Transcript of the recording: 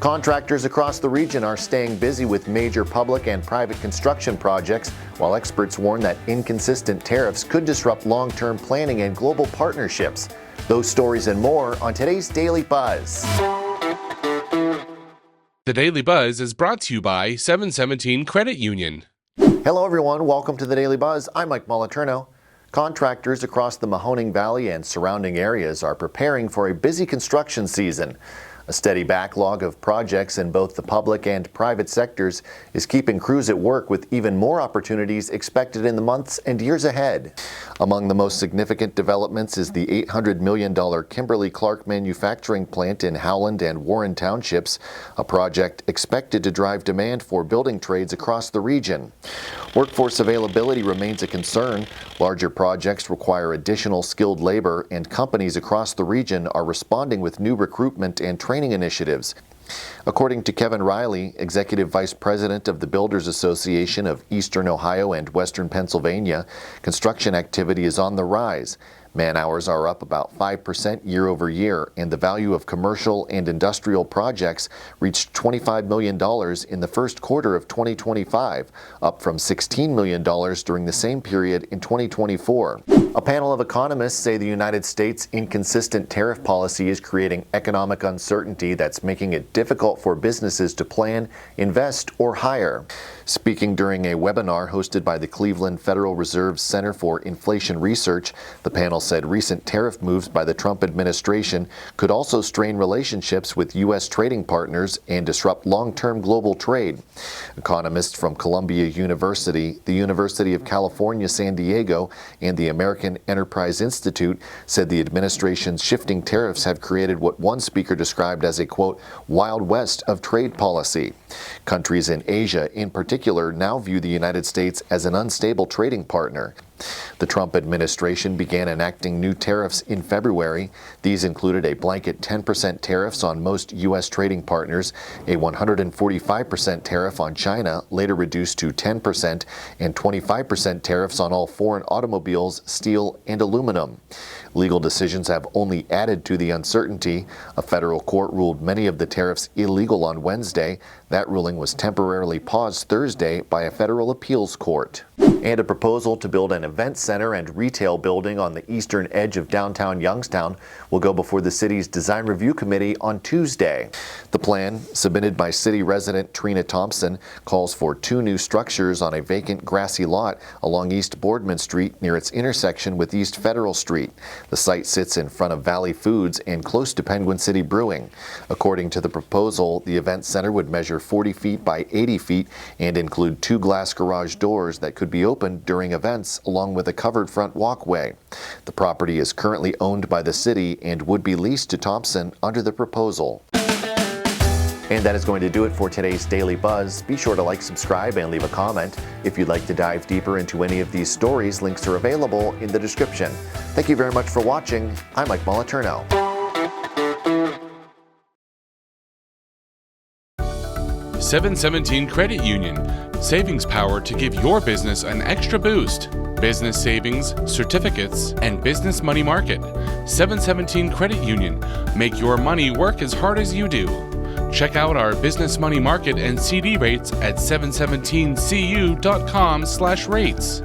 Contractors across the region are staying busy with major public and private construction projects, while experts warn that inconsistent tariffs could disrupt long-term planning and global partnerships. Those stories and more on today's Daily Buzz. The Daily Buzz is brought to you by 717 Credit Union. Hello everyone, welcome to the Daily Buzz. I'm Mike Moliterno. Contractors across the Mahoning Valley and surrounding areas are preparing for a busy construction season. A steady backlog of projects in both the public and private sectors is keeping crews at work, with even more opportunities expected in the months and years ahead. Among the most significant developments is the $800 million Kimberly-Clark manufacturing plant in Howland and Warren Townships, a project expected to drive demand for building trades across the region. Workforce availability remains a concern. Larger projects require additional skilled labor, and companies across the region are responding with new recruitment and training initiatives. According to Kevin Riley, Executive Vice President of the Builders Association of Eastern Ohio and Western Pennsylvania, construction activity is on the rise. Man-hours are up about 5% year over year, and the value of commercial and industrial projects reached $25 million in the first quarter of 2025, up from $16 million during the same period in 2024. A panel of economists say the United States' inconsistent tariff policy is creating economic uncertainty that's making it difficult for businesses to plan, invest, or hire. Speaking during a webinar hosted by the Cleveland Federal Reserve Center for Inflation Research, the panel said recent tariff moves by the Trump administration could also strain relationships with U.S. trading partners and disrupt long-term global trade. Economists from Columbia University, the University of California, San Diego, and the American Enterprise Institute said the administration's shifting tariffs have created what one speaker described as a, quote, Wild West of trade policy. Countries in Asia, in particular, now view the United States as an unstable trading partner. The Trump administration began enacting new tariffs in February. These included a blanket 10% tariffs on most U.S. trading partners, a 145% tariff on China, later reduced to 10%, and 25% tariffs on all foreign automobiles, steel, and aluminum. Legal decisions have only added to the uncertainty. A federal court ruled many of the tariffs illegal on Wednesday. That ruling was temporarily paused Thursday by a federal appeals court. And a proposal to build an event center and retail building on the eastern edge of downtown Youngstown will go before the city's Design Review Committee on Tuesday. The plan, submitted by city resident Trina Thompson, calls for two new structures on a vacant grassy lot along East Boardman Street near its intersection with East Federal Street. The site sits in front of Valley Foods and close to Penguin City Brewing. According to the proposal, the event center would measure 40 feet by 80 feet and include two glass garage doors that could be opened during events, along with a covered front walkway. The property is currently owned by the city and would be leased to Thompson under the proposal. And that is going to do it for today's Daily Buzz. Be sure to like, subscribe, and leave a comment. If you'd like to dive deeper into any of these stories, links are available in the description. Thank you very much for watching. I'm Mike Moliterno. 717 Credit Union. Savings power to give your business an extra boost. Business savings, certificates, and business money market. 717 Credit Union. Make your money work as hard as you do. Check out our business money market and CD rates at 717cu.com/rates.